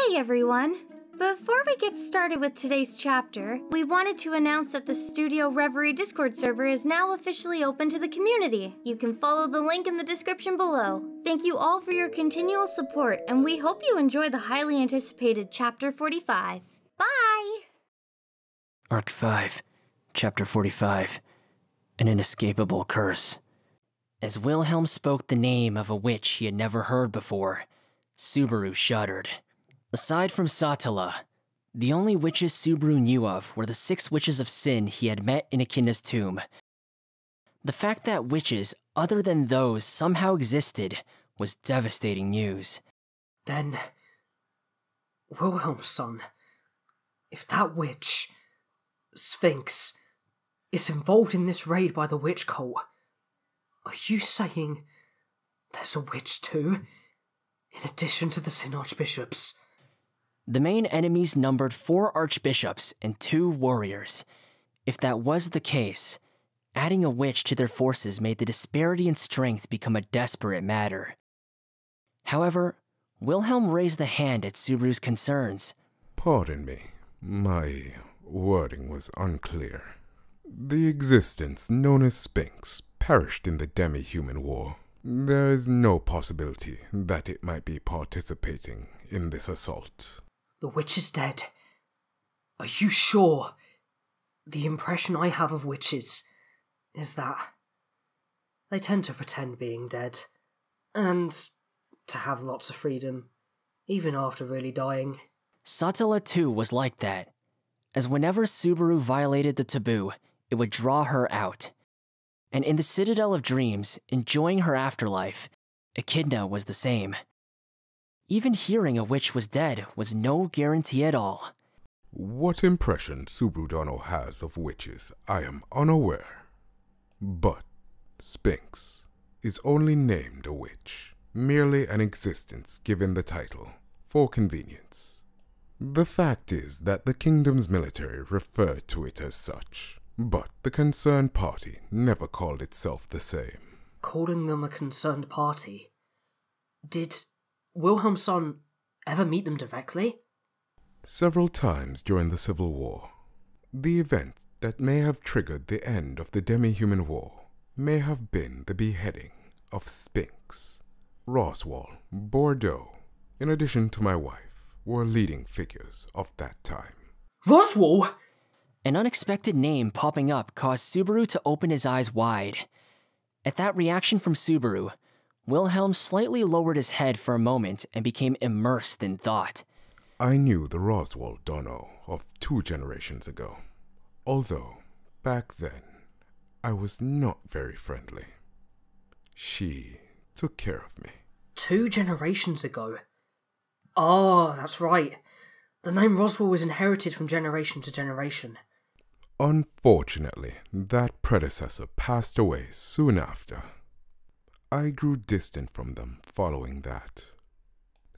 Hey everyone! Before we get started with today's chapter, we wanted to announce that the Studio Reverie Discord server is now officially open to the community. You can follow the link in the description below. Thank you all for your continual support, and we hope you enjoy the highly anticipated Chapter 45. Bye! Arc 5, Chapter 45, An Inescapable Curse. As Wilhelm spoke the name of a witch he had never heard before, Subaru shuddered. Aside from Satala, the only witches Subaru knew of were the 6 witches of sin he had met in Echidna's tomb. The fact that witches other than those somehow existed was devastating news. Then, Wilhelm's son, if that witch, Sphinx, is involved in this raid by the witch cult, are you saying there's a witch too, in addition to the Sin Archbishops? The main enemies numbered 4 archbishops and 2 warriors. If that was the case, adding a witch to their forces made the disparity in strength become a desperate matter. However, Wilhelm raised a hand at Subaru's concerns. Pardon me, my wording was unclear. The existence known as Sphinx perished in the demi-human war. There is no possibility that it might be participating in this assault. The witch is dead. Are you sure? The impression I have of witches is that they tend to pretend being dead, and to have lots of freedom, even after really dying. Satala too was like that, as whenever Subaru violated the taboo, it would draw her out. And in the Citadel of Dreams, enjoying her afterlife, Echidna was the same. Even hearing a witch was dead was no guarantee at all. What impression Subaru Dono has of witches, I am unaware. But Sphinx is only named a witch, merely an existence given the title, for convenience. The fact is that the kingdom's military referred to it as such, but the concerned party never called itself the same. Calling them a concerned party? Did Wilhelm's son ever meet them directly? Several times during the Civil War. The event that may have triggered the end of the demi-human war may have been the beheading of Sphinx. Roswell, Bordeaux, in addition to my wife, were leading figures of that time. Roswell? An unexpected name popping up caused Subaru to open his eyes wide. At that reaction from Subaru, Wilhelm slightly lowered his head for a moment and became immersed in thought. I knew the Roswell Dono of 2 generations ago, although back then I was not very friendly. She took care of me. 2 generations ago? Oh, that's right. The name Roswell was inherited from generation to generation. Unfortunately, that predecessor passed away soon after. I grew distant from them following that.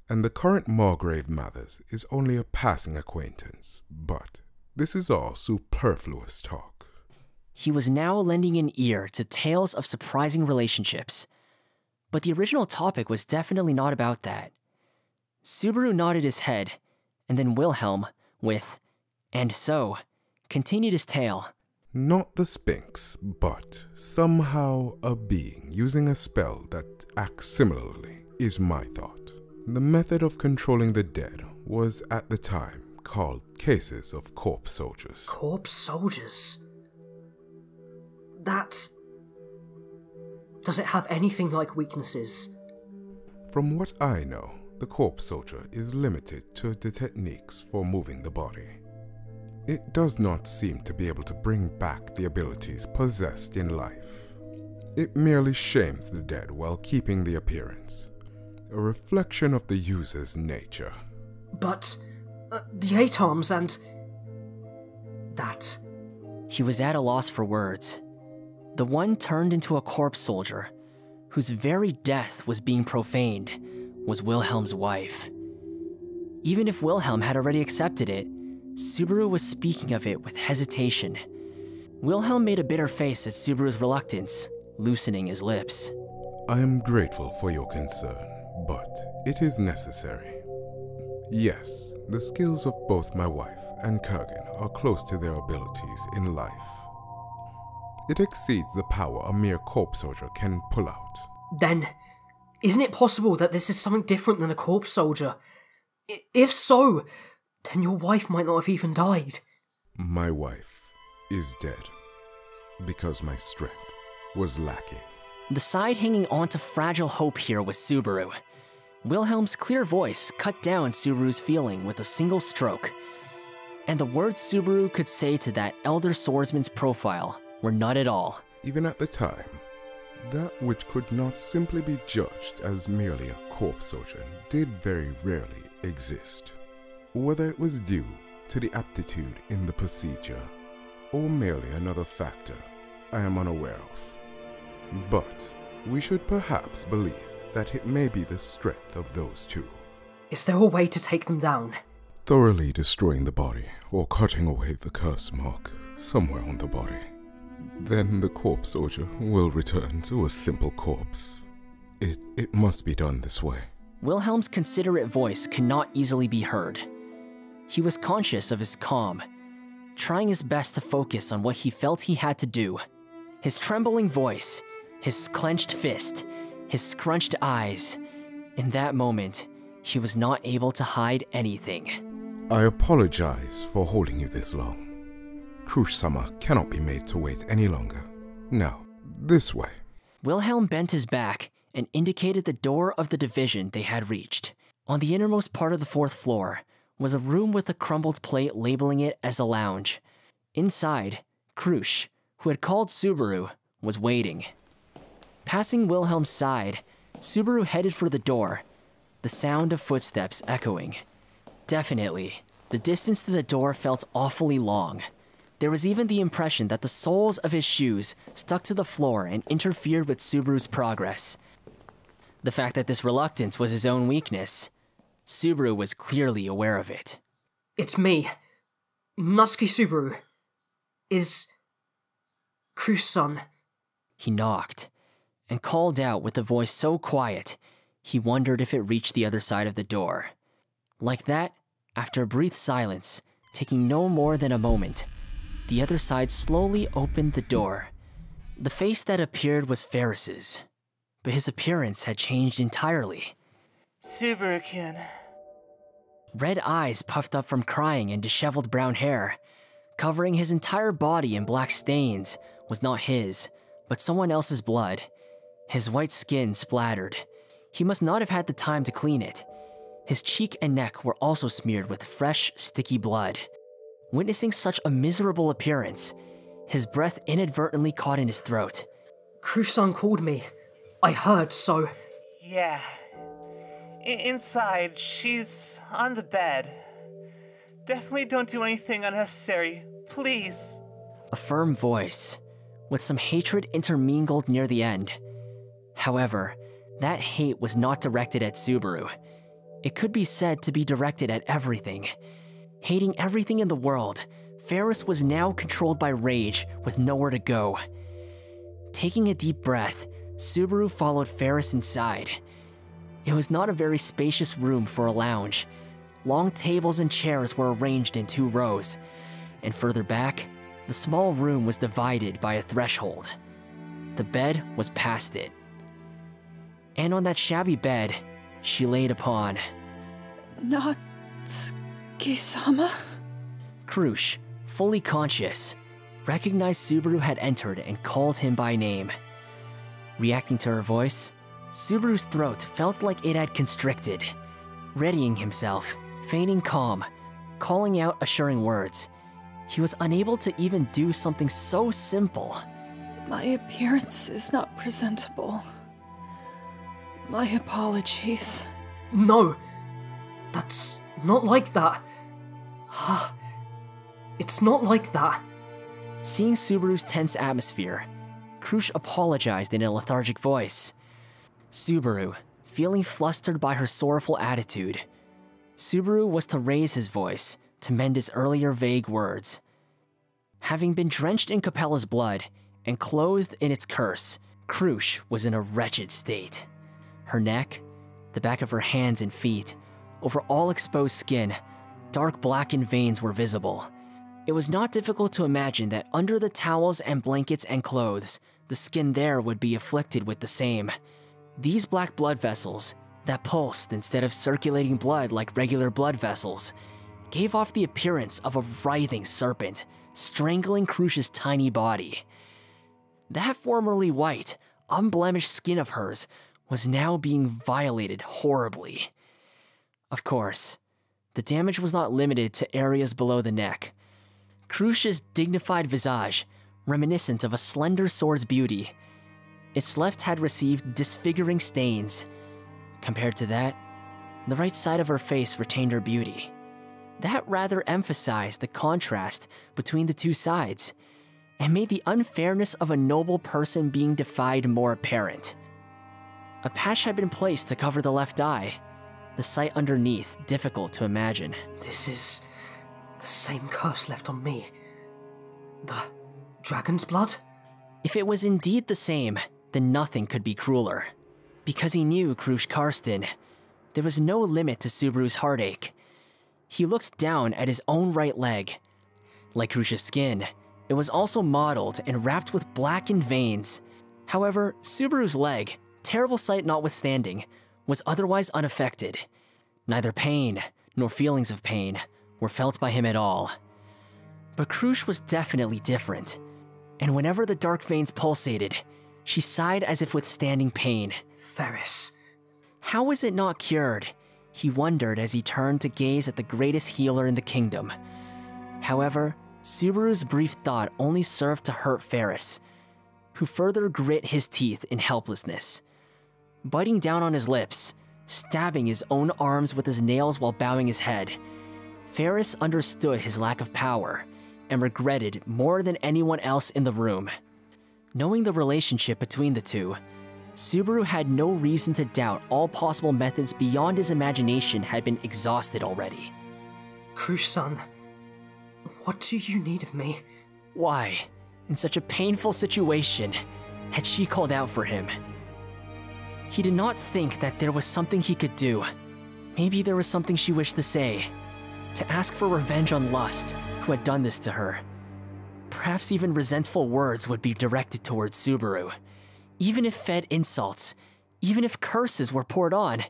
And the current Margrave Mathers is only a passing acquaintance, but this is all superfluous talk. He was now lending an ear to tales of surprising relationships. But the original topic was definitely not about that. Subaru nodded his head, and then Wilhelm, with, "And so," continued his tale. Not the Sphinx, but somehow a being using a spell that acts similarly, is my thought. The method of controlling the dead was at the time called cases of corpse soldiers. Corpse soldiers? Does it have anything like weaknesses? From what I know, the corpse soldier is limited to the techniques for moving the body. It does not seem to be able to bring back the abilities possessed in life. It merely shames the dead while keeping the appearance, a reflection of the user's nature. But the 8 arms and that. He was at a loss for words. The one turned into a corpse soldier, whose very death was being profaned, was Wilhelm's wife. Even if Wilhelm had already accepted it, Subaru was speaking of it with hesitation. Wilhelm made a bitter face at Subaru's reluctance, loosening his lips. I am grateful for your concern, but it is necessary. Yes, the skills of both my wife and Kurgan are close to their abilities in life. It exceeds the power a mere corpse soldier can pull out. Then, isn't it possible that this is something different than a corpse soldier? If so, then your wife might not have even died. My wife is dead because my strength was lacking. The side hanging on to fragile hope here was Subaru. Wilhelm's clear voice cut down Subaru's feeling with a single stroke. And the words Subaru could say to that elder swordsman's profile were not at all. Even at the time, that which could not simply be judged as merely a corpse soldier did very rarely exist. Whether it was due to the aptitude in the procedure, or merely another factor I am unaware of. But we should perhaps believe that it may be the strength of those two. Is there a way to take them down? Thoroughly destroying the body, or cutting away the curse mark somewhere on the body. Then the corpse soldier will return to a simple corpse. It must be done this way. Wilhelm's considerate voice cannot easily be heard. He was conscious of his calm, trying his best to focus on what he felt he had to do. His trembling voice, his clenched fist, his scrunched eyes. In that moment, he was not able to hide anything. I apologize for holding you this long. Crusch-sama cannot be made to wait any longer. Now, this way. Wilhelm bent his back and indicated the door of the division they had reached. On the innermost part of the 4th floor was a room with a crumbled plate labeling it as a lounge. Inside, Crusch, who had called Subaru, was waiting. Passing Wilhelm's side, Subaru headed for the door, the sound of footsteps echoing. Definitely, the distance to the door felt awfully long. There was even the impression that the soles of his shoes stuck to the floor and interfered with Subaru's progress. The fact that this reluctance was his own weakness, Subaru was clearly aware of it. It's me, Natsuki Subaru. Is Crusch-san? He knocked, and called out with a voice so quiet, he wondered if it reached the other side of the door. Like that, after a brief silence, taking no more than a moment, the other side slowly opened the door. The face that appeared was Ferris's, but his appearance had changed entirely. Subaru-kun. Red eyes puffed up from crying and disheveled brown hair. Covering his entire body in black stains was not his, but someone else's blood. His white skin splattered. He must not have had the time to clean it. His cheek and neck were also smeared with fresh, sticky blood. Witnessing such a miserable appearance, his breath inadvertently caught in his throat. Crusch-san called me. I heard, so... Yeah. Inside, she's on the bed. Definitely don't do anything unnecessary, please. A firm voice, with some hatred intermingled near the end. However, that hate was not directed at Subaru. It could be said to be directed at everything. Hating everything in the world, Ferris was now controlled by rage with nowhere to go. Taking a deep breath, Subaru followed Ferris inside. It was not a very spacious room for a lounge. Long tables and chairs were arranged in 2 rows, and further back, the small room was divided by a threshold. The bed was past it. And on that shabby bed, she laid upon... Natsuki-sama? Crusch, fully conscious, recognized Subaru had entered and called him by name. Reacting to her voice, Subaru's throat felt like it had constricted. Readying himself, feigning calm, calling out assuring words, he was unable to even do something so simple. My appearance is not presentable. My apologies. No! That's not like that. It's not like that. Seeing Subaru's tense atmosphere, Crusch apologized in a lethargic voice. Subaru, feeling flustered by her sorrowful attitude, Subaru was to raise his voice to mend his earlier vague words. Having been drenched in Capella's blood and clothed in its curse, Crusch was in a wretched state. Her neck, the back of her hands and feet, Over all exposed skin, dark blackened veins were visible. It was not difficult to imagine that under the towels and blankets and clothes, the skin there would be afflicted with the same. These black blood vessels, that pulsed instead of circulating blood like regular blood vessels, gave off the appearance of a writhing serpent, strangling Crusch's tiny body. That formerly white, unblemished skin of hers was now being violated horribly. Of course, the damage was not limited to areas below the neck. Crusch's dignified visage, reminiscent of a slender sword's beauty, its left had received disfiguring stains. Compared to that, the right side of her face retained her beauty. That rather emphasized the contrast between the two sides, and made the unfairness of a noble person being defied more apparent. A patch had been placed to cover the left eye, the sight underneath difficult to imagine. This is the same curse left on me. The dragon's blood? If it was indeed the same, then nothing could be crueler. Because he knew Crusch Karsten, there was no limit to Subaru's heartache. He looked down at his own right leg. Like Crusch's skin, it was also mottled and wrapped with blackened veins. However, Subaru's leg, terrible sight notwithstanding, was otherwise unaffected. Neither pain nor feelings of pain were felt by him at all. But Crusch was definitely different, and whenever the dark veins pulsated, she sighed as if withstanding pain. Ferris. How was it not cured? He wondered as he turned to gaze at the greatest healer in the kingdom. However, Subaru's brief thought only served to hurt Ferris, who further grit his teeth in helplessness. Biting down on his lips, stabbing his own arms with his nails while bowing his head, Ferris understood his lack of power and regretted more than anyone else in the room. Knowing the relationship between the two, Subaru had no reason to doubt all possible methods beyond his imagination had been exhausted already. Crusch-san, what do you need of me? Why, in such a painful situation, had she called out for him? He did not think that there was something he could do. Maybe there was something she wished to say. To ask for revenge on Lust, who had done this to her. Perhaps even resentful words would be directed towards Subaru. Even if fed insults, even if curses were poured on,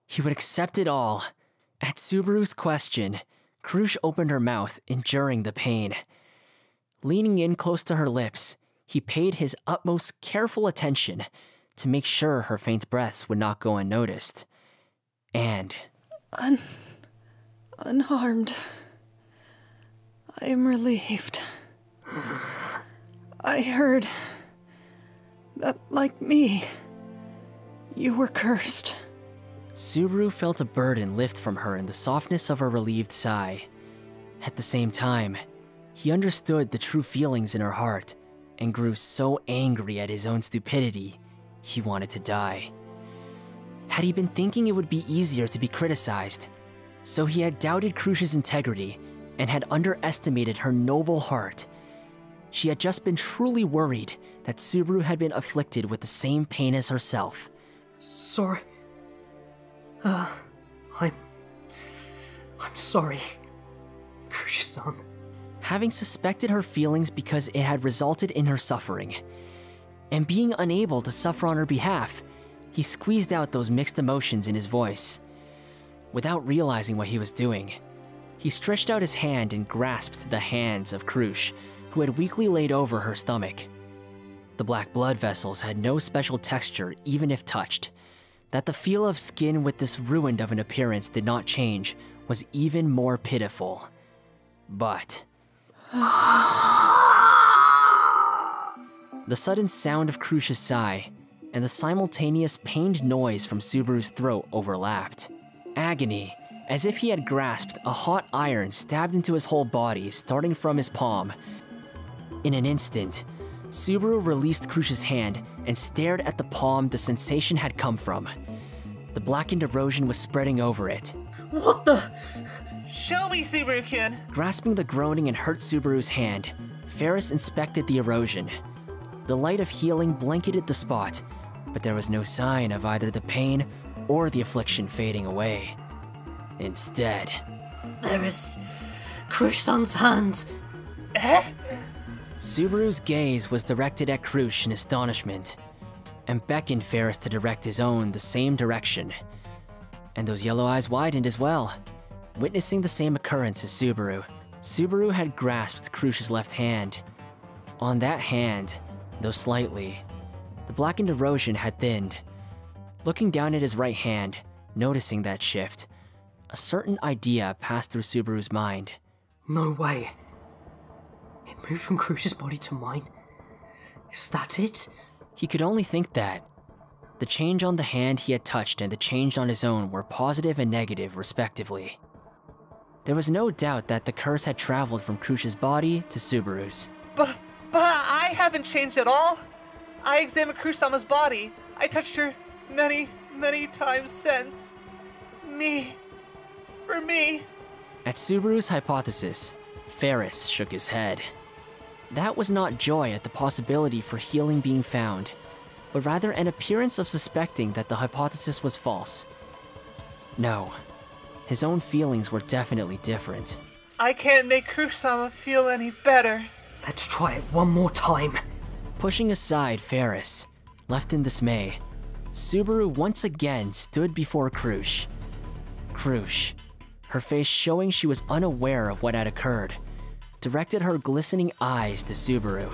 he would accept it all. At Subaru's question, Crusch opened her mouth, enduring the pain. Leaning in close to her lips, he paid his utmost careful attention to make sure her faint breaths would not go unnoticed. And... Unharmed. I am relieved. I heard that, like me, you were cursed. Subaru felt a burden lift from her in the softness of her relieved sigh. At the same time, he understood the true feelings in her heart and grew so angry at his own stupidity, he wanted to die. Had he been thinking it would be easier to be criticized, so he had doubted Crusch's integrity and had underestimated her noble heart. She had just been truly worried that Subaru had been afflicted with the same pain as herself. Sorry. I'm sorry, Crusch-san. Having suspected her feelings because it had resulted in her suffering, and being unable to suffer on her behalf, he squeezed out those mixed emotions in his voice. Without realizing what he was doing, he stretched out his hand and grasped the hands of Crusch, who had weakly laid over her stomach. The black blood vessels had no special texture even if touched. That the feel of skin with this ruined of an appearance did not change was even more pitiful. But... the sudden sound of Crusch's sigh and the simultaneous pained noise from Subaru's throat overlapped. Agony, as if he had grasped a hot iron stabbed into his whole body, starting from his palm. In an instant, Subaru released Crusch's hand and stared at the palm the sensation had come from. The blackened erosion was spreading over it. What the? Show me, Subaru-kun! Grasping the groaning and hurt Subaru's hand, Ferris inspected the erosion. The light of healing blanketed the spot, but there was no sign of either the pain or the affliction fading away. Instead, Ferris, Crusch's hand. Subaru's gaze was directed at Crusch in astonishment, and beckoned Ferris to direct his own the same direction. And those yellow eyes widened as well, witnessing the same occurrence as Subaru. Subaru had grasped Crusch's left hand. On that hand, though slightly, the blackened erosion had thinned. Looking down at his right hand, noticing that shift, a certain idea passed through Subaru's mind. No way. It moved from Crusch's body to mine. Is that it? He could only think that. The change on the hand he had touched and the change on his own were positive and negative, respectively. There was no doubt that the curse had traveled from Crusch's body to Subaru's. But I haven't changed at all. I examined Crusch-sama's body. I touched her many, many times since. For me. At Subaru's hypothesis, Ferris shook his head. That was not joy at the possibility for healing being found, but rather an appearance of suspecting that the hypothesis was false. No, his own feelings were definitely different. I can't make Crusch-sama feel any better. Let's try it one more time. Pushing aside Ferris, left in dismay, Subaru once again stood before Crusch. Crusch, her face showing she was unaware of what had occurred, directed her glistening eyes to Subaru.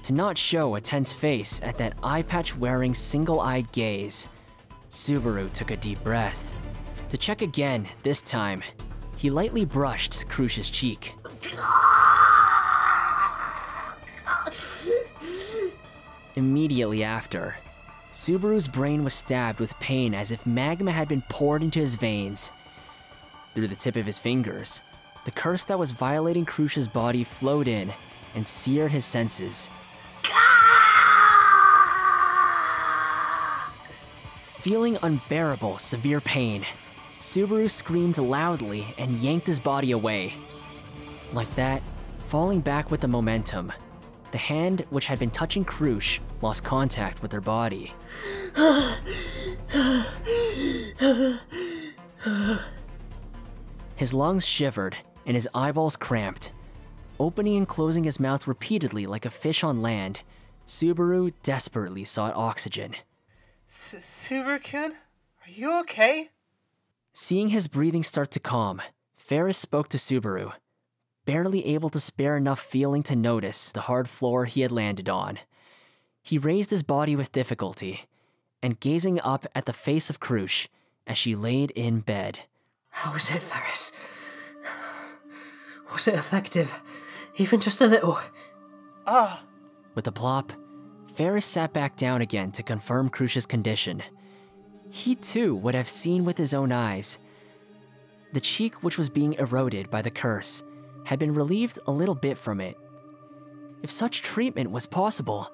To not show a tense face at that eye patch-wearing single-eyed gaze, Subaru took a deep breath. To check again, this time, he lightly brushed Crusch's cheek. Immediately after, Subaru's brain was stabbed with pain as if magma had been poured into his veins. Through the tip of his fingers, the curse that was violating Crusch's body flowed in and seared his senses. Feeling unbearable, severe pain, Subaru screamed loudly and yanked his body away. Like that, falling back with the momentum, the hand which had been touching Crusch lost contact with her body. His lungs shivered and his eyeballs cramped. Opening and closing his mouth repeatedly like a fish on land, Subaru desperately sought oxygen. Subaru-kun, are you okay? Seeing his breathing start to calm, Ferris spoke to Subaru, barely able to spare enough feeling to notice the hard floor he had landed on. He raised his body with difficulty, and gazing up at the face of Crusch as she laid in bed. How is it, Ferris? Was it effective? Even just a little? With a plop, Ferris sat back down again to confirm Crusch's condition. He too would have seen with his own eyes. The cheek which was being eroded by the curse had been relieved a little bit from it. If such treatment was possible,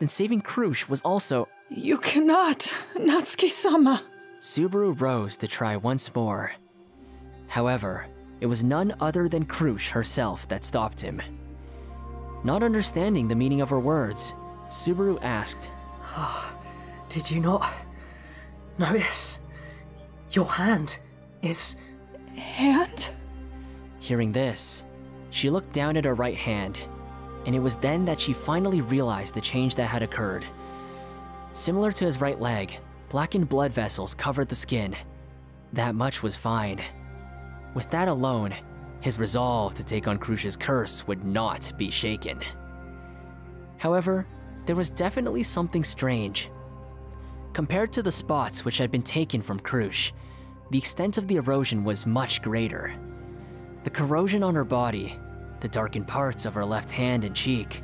then saving Crusch was also— You cannot, Natsuki-sama. Subaru rose to try once more. However, it was none other than Crusch herself that stopped him. Not understanding the meaning of her words, Subaru asked, Did you not notice? Your hand is... Hand? Hearing this, she looked down at her right hand, and it was then that she finally realized the change that had occurred. Similar to his right leg, blackened blood vessels covered the skin. That much was fine. With that alone, his resolve to take on Crusch's curse would not be shaken. However, there was definitely something strange. Compared to the spots which had been taken from Crusch, the extent of the erosion was much greater. The corrosion on her body, the darkened parts of her left hand and cheek,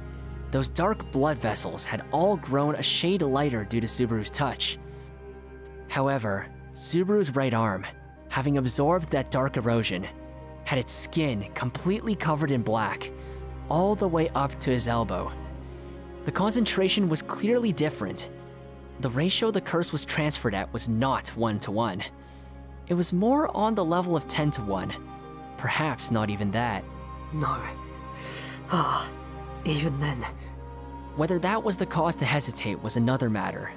those dark blood vessels had all grown a shade lighter due to Subaru's touch. However, Subaru's right arm, having absorbed that dark erosion, had its skin completely covered in black, all the way up to his elbow. The concentration was clearly different. The ratio the curse was transferred at was not 1-to-1. It was more on the level of 10-to-1, perhaps not even that. No. Even then. Whether that was the cause to hesitate was another matter.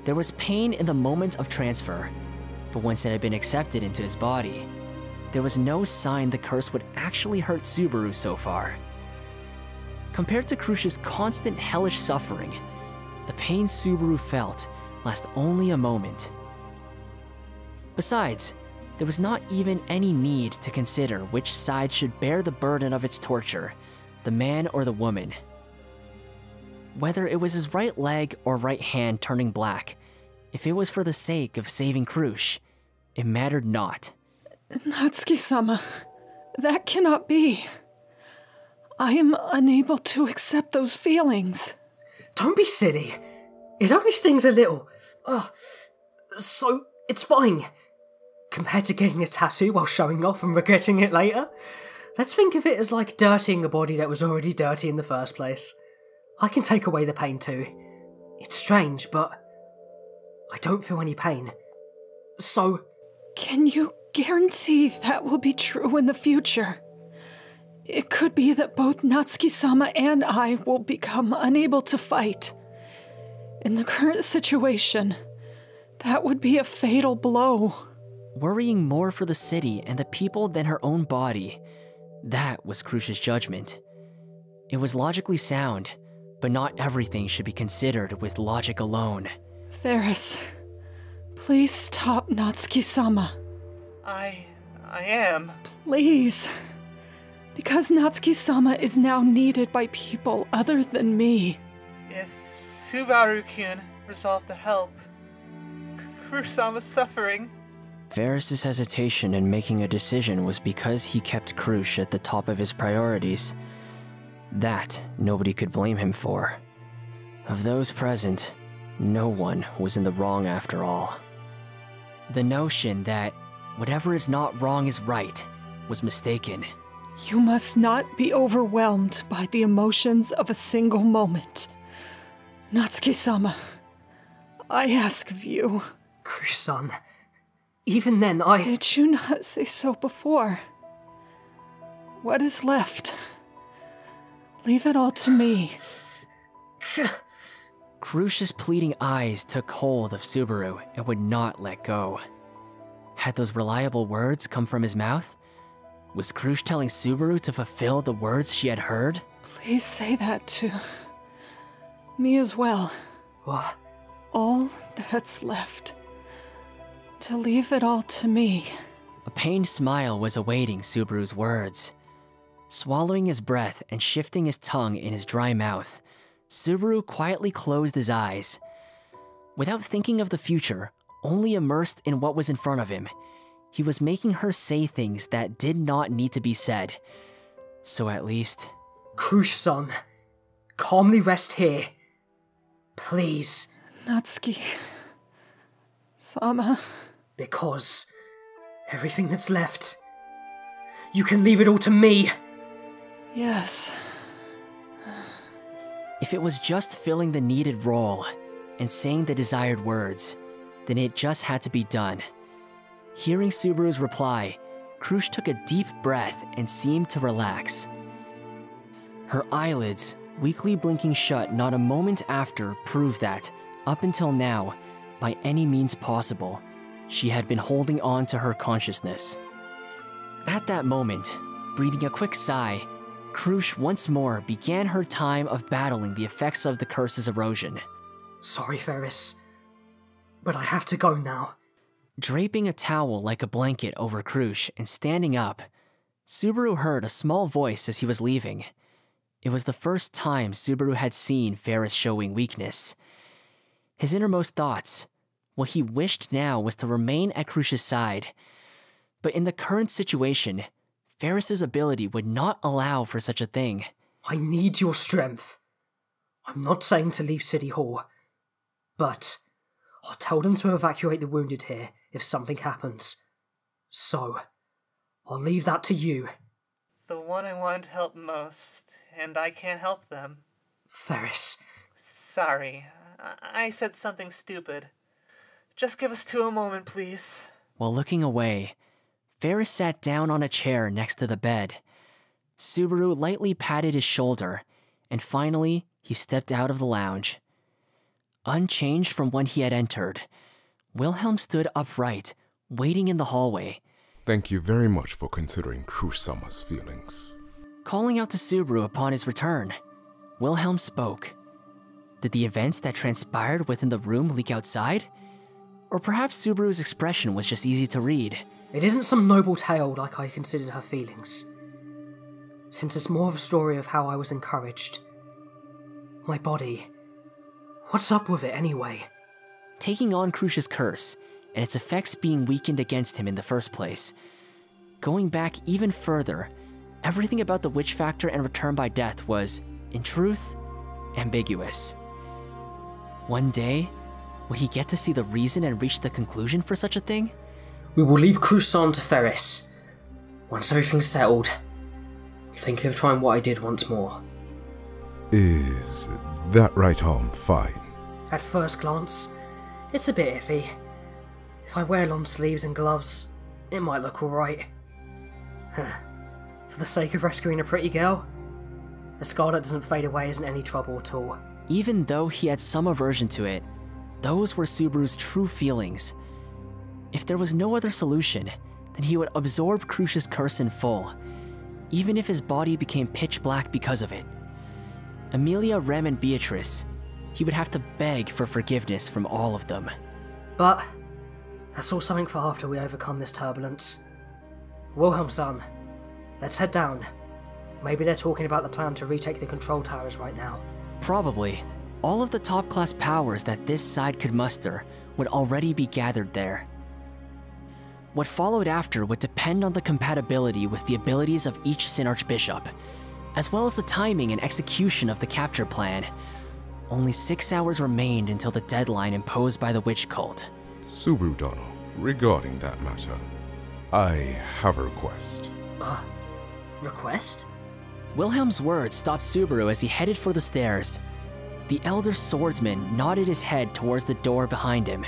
There was pain in the moment of transfer, but once it had been accepted into his body, there was no sign the curse would actually hurt Subaru so far. Compared to Crusch's constant hellish suffering, the pain Subaru felt lasted only a moment. Besides, there was not even any need to consider which side should bear the burden of its torture, the man or the woman. Whether it was his right leg or right hand turning black, if it was for the sake of saving Crusch, it mattered not. Natsuki-sama, that cannot be. I am unable to accept those feelings. Don't be silly. It only stings a little. So, it's fine. Compared to getting a tattoo while showing off and regretting it later, let's think of it as like dirtying a body that was already dirty in the first place. I can take away the pain too. It's strange, but I don't feel any pain. So... Can you guarantee that will be true in the future? It could be that both Natsuki-sama and I will become unable to fight. In the current situation, that would be a fatal blow. Worrying more for the city and the people than her own body, that was Crusch's judgment. It was logically sound, but not everything should be considered with logic alone. Ferris, please stop Natsuki-sama. I am. Please. Because Natsuki-sama is now needed by people other than me. If Subaru-kun resolved to help, Crusch-sama's suffering. Ferris's hesitation in making a decision was because he kept Crusch at the top of his priorities. That nobody could blame him for. Of those present, no one was in the wrong after all. The notion that whatever is not wrong is right was mistaken. You must not be overwhelmed by the emotions of a single moment. Natsuki-sama, I ask of you. Crusch-san, even then Did you not say so before? What is left? Leave it all to me. Crusch's pleading eyes took hold of Subaru and would not let go. Had those reliable words come from his mouth? Was Crusch telling Subaru to fulfill the words she had heard? Please say that to me as well. What? All that's left. To leave it all to me. A pained smile was awaiting Subaru's words. Swallowing his breath and shifting his tongue in his dry mouth, Subaru quietly closed his eyes. Without thinking of the future, only immersed in what was in front of him, he was making her say things that did not need to be said. So at least... Crusch-san, calmly rest here. Please. Natsuki... Sama... Because everything that's left, you can leave it all to me. Yes. If it was just filling the needed role and saying the desired words, then it just had to be done. Hearing Subaru's reply, Crusch took a deep breath and seemed to relax. Her eyelids, weakly blinking shut not a moment after, proved that, up until now, by any means possible, she had been holding on to her consciousness. At that moment, breathing a quick sigh, Crusch once more began her time of battling the effects of the curse's erosion. Sorry, Ferris, but I have to go now. Draping a towel like a blanket over Crusch and standing up, Subaru heard a small voice as he was leaving. It was the first time Subaru had seen Ferris showing weakness. His innermost thoughts, what he wished now was to remain at Crusch's side. But in the current situation, Ferris's ability would not allow for such a thing. I need your strength. I'm not saying to leave City Hall, but I'll tell them to evacuate the wounded here if something happens. So, I'll leave that to you. The one I want to help most, and I can't help them. Ferris. Sorry, I said something stupid. Just give us two a moment, please. While looking away, Ferris sat down on a chair next to the bed. Subaru lightly patted his shoulder, and finally, he stepped out of the lounge. Unchanged from when he had entered, Wilhelm stood upright, waiting in the hallway. Thank you very much for considering Crusch-sama's feelings. Calling out to Subaru upon his return, Wilhelm spoke. Did the events that transpired within the room leak outside? Or perhaps Subaru's expression was just easy to read. It isn't some noble tale like I considered her feelings. Since it's more of a story of how I was encouraged. My body. What's up with it anyway? Taking on Crusch's curse, and its effects being weakened against him in the first place. Going back even further, everything about the witch factor and return by death was, in truth, ambiguous. One day, would he get to see the reason and reach the conclusion for such a thing? We will leave Crusch to Ferris. Once everything's settled, thinking of trying what I did once more. Is that right arm fine? At first glance, it's a bit iffy. If I wear long sleeves and gloves, it might look alright. For the sake of rescuing a pretty girl, a scar that doesn't fade away isn't any trouble at all. Even though he had some aversion to it, those were Subaru's true feelings. If there was no other solution, then he would absorb Crusch's curse in full, even if his body became pitch black because of it. Amelia, Rem, and Beatrice, he would have to beg for forgiveness from all of them. But that's all something for after we overcome this turbulence. Wilhelm-san, let's head down. Maybe they're talking about the plan to retake the control towers right now. Probably. All of the top-class powers that this side could muster would already be gathered there. What followed after would depend on the compatibility with the abilities of each Sin Archbishop, as well as the timing and execution of the capture plan. Only 6 hours remained until the deadline imposed by the witch cult. Subaru-dono, regarding that matter, I have a request. Request? Wilhelm's words stopped Subaru as he headed for the stairs. The elder swordsman nodded his head towards the door behind him,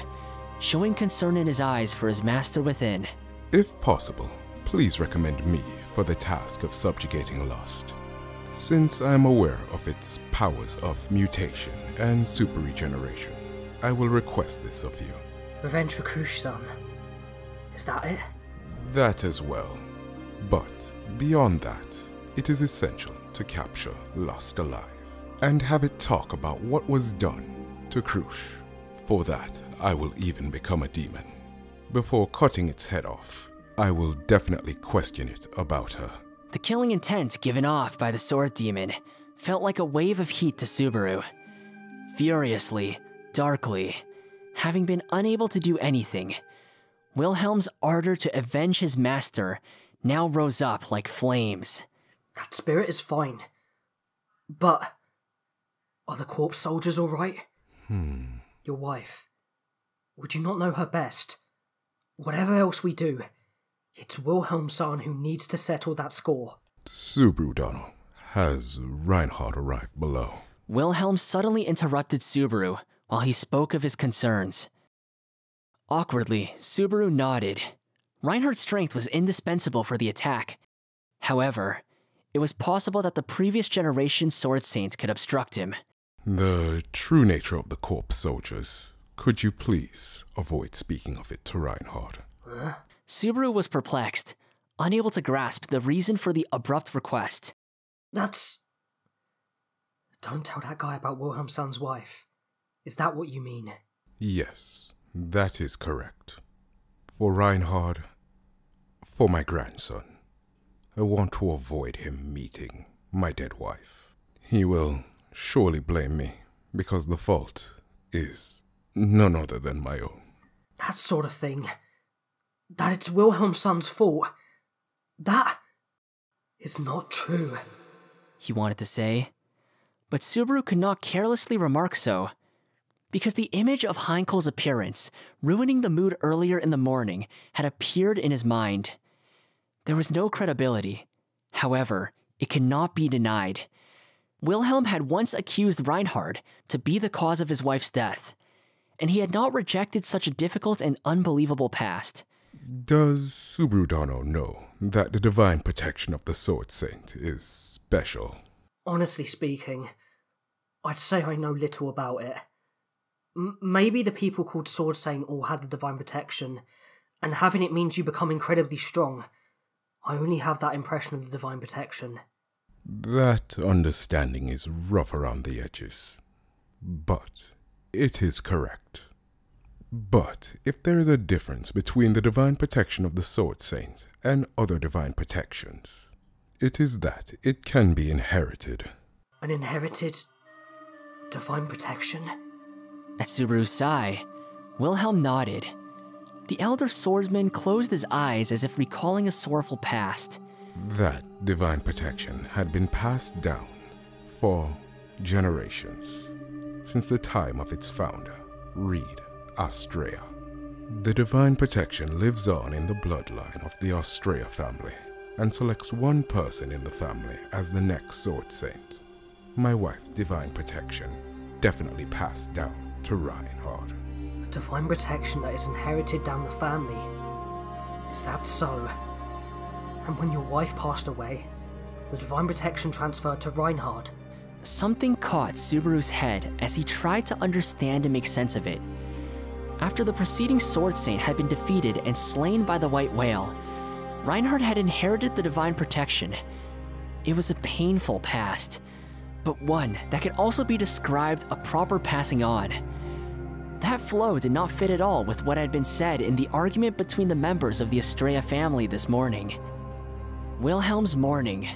showing concern in his eyes for his master within. If possible, please recommend me for the task of subjugating lust. Since I am aware of its powers of mutation and super regeneration, I will request this of you. Revenge for Crusch-san. Is that it? That as well. But beyond that, it is essential to capture Lust alive and have it talk about what was done to Crusch. For that, I will even become a demon. Before cutting its head off, I will definitely question it about her. The killing intent given off by the sword demon felt like a wave of heat to Subaru. Furiously, darkly, having been unable to do anything, Wilhelm's ardor to avenge his master now rose up like flames. That spirit is fine. But are the corpse soldiers alright? Your wife. Would you not know her best? Whatever else we do, it's Wilhelm-san who needs to settle that score. Subaru-dono, has Reinhardt arrived below? Wilhelm suddenly interrupted Subaru while he spoke of his concerns. Awkwardly, Subaru nodded. Reinhardt's strength was indispensable for the attack. However, it was possible that the previous generation Sword Saint could obstruct him. The true nature of the corpse soldiers. Could you please avoid speaking of it to Reinhardt? Subaru was perplexed, unable to grasp the reason for the abrupt request. That's... Don't tell that guy about Wilhelm-san's wife. Is that what you mean? Yes, that is correct. For Reinhardt, for my grandson, I want to avoid him meeting my dead wife. He will surely blame me, because the fault is none other than my own. That sort of thing. That it's Wilhelm-san's fault. That is not true. He wanted to say, but Subaru could not carelessly remark so, because the image of Heinkel's appearance, ruining the mood earlier in the morning, had appeared in his mind. There was no credibility. However, it cannot be denied. Wilhelm had once accused Reinhardt to be the cause of his wife's death, and he had not rejected such a difficult and unbelievable past. Does Subaru-dono know that the divine protection of the Sword Saint is special? Honestly speaking, I'd say I know little about it. Maybe the people called Sword Saint all had the divine protection, And having it means you become incredibly strong. I only have that impression of the divine protection. That understanding is rough around the edges, but it is correct. But if there is a difference between the divine protection of the Sword Saint and other divine protections, it is that it can be inherited. An inherited divine protection? At Subaru's sigh, Wilhelm nodded. The elder swordsman closed his eyes as if recalling a sorrowful past. That divine protection had been passed down for generations, since the time of its founder, read Astrea. The divine protection lives on in the bloodline of the Astrea family and selects one person in the family as the next Sword Saint. My wife's divine protection definitely passed down to Reinhard. A divine protection that is inherited down the family? Is that so? And when your wife passed away, the divine protection transferred to Reinhard? Something caught Subaru's head as he tried to understand and make sense of it. After the preceding Sword Saint had been defeated and slain by the White Whale, Reinhard had inherited the divine protection. It was a painful past, but one that could also be described a proper passing on. That flow did not fit at all with what had been said in the argument between the members of the Astrea family this morning. Wilhelm's mourning,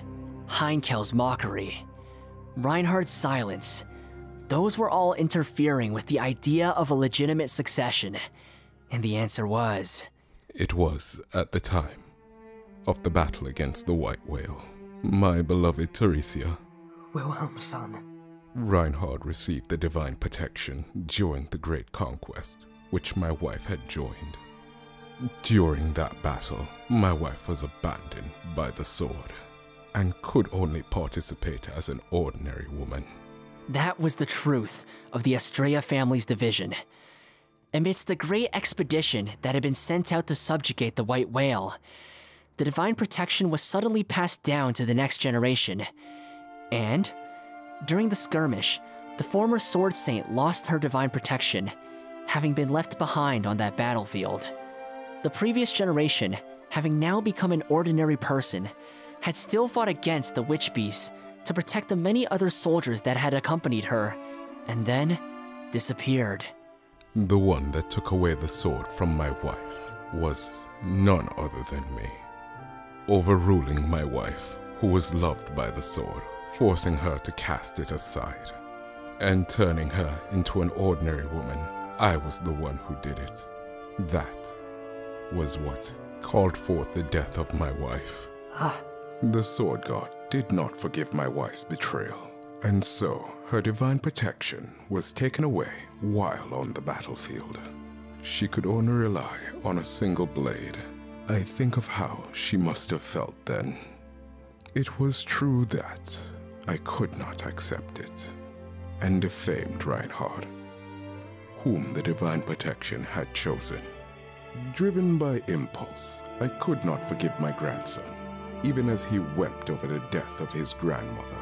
Heinkel's mockery, Reinhard's silence, those were all interfering with the idea of a legitimate succession, and the answer was... It was at the time of the battle against the White Whale, my beloved Teresia. Wilhelm's son. Reinhard received the divine protection during the Great Conquest, which my wife had joined. During that battle, my wife was abandoned by the sword, and could only participate as an ordinary woman. That was the truth of the Astrea family's division. Amidst the great expedition that had been sent out to subjugate the White Whale, the divine protection was suddenly passed down to the next generation. And, during the skirmish, the former Sword Saint lost her divine protection, having been left behind on that battlefield. The previous generation, having now become an ordinary person, had still fought against the witch beasts to protect the many other soldiers that had accompanied her, and then disappeared. The one that took away the sword from my wife was none other than me, overruling my wife, who was loved by the sword, forcing her to cast it aside, and turning her into an ordinary woman. I was the one who did it. That was what called forth the death of my wife. The sword god did not forgive my wife's betrayal, and so her divine protection was taken away while on the battlefield. She could only rely on a single blade. I think of how she must have felt then. It was true that I could not accept it, and defamed Reinhard, whom the divine protection had chosen. Driven by impulse, I could not forgive my grandson, even as he wept over the death of his grandmother,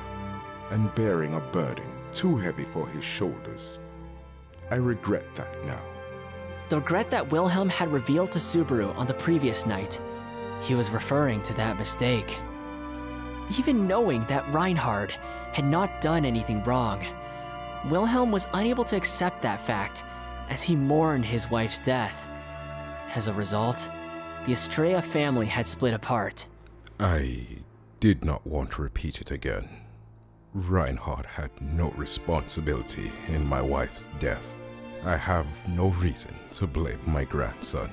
and bearing a burden too heavy for his shoulders. I regret that now. The regret that Wilhelm had revealed to Subaru on the previous night, he was referring to that mistake. Even knowing that Reinhard had not done anything wrong, Wilhelm was unable to accept that fact as he mourned his wife's death. As a result, the Astrea family had split apart. I did not want to repeat it again. Reinhard had no responsibility in my wife's death. I have no reason to blame my grandson.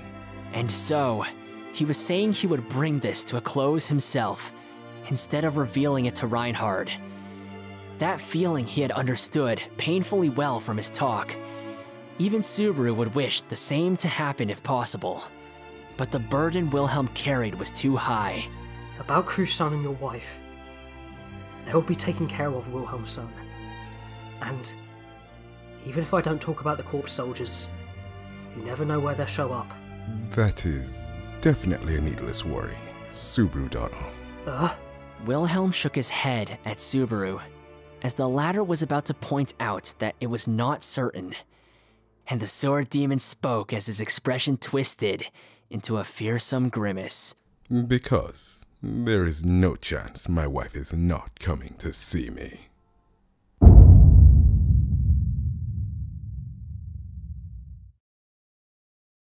And so, he was saying he would bring this to a close himself, instead of revealing it to Reinhard. That feeling he had understood painfully well from his talk. Even Subaru would wish the same to happen if possible. But the burden Wilhelm carried was too high. About Crusch's son and your wife, they will be taken care of, Wilhelm's son. And even if I don't talk about the corpse soldiers, you never know where they'll show up. That is definitely a needless worry, Subaru Dono. Wilhelm shook his head at Subaru, as the latter was about to point out that it was not certain. And the sword demon spoke as his expression twisted into a fearsome grimace. Because there is no chance my wife is not coming to see me.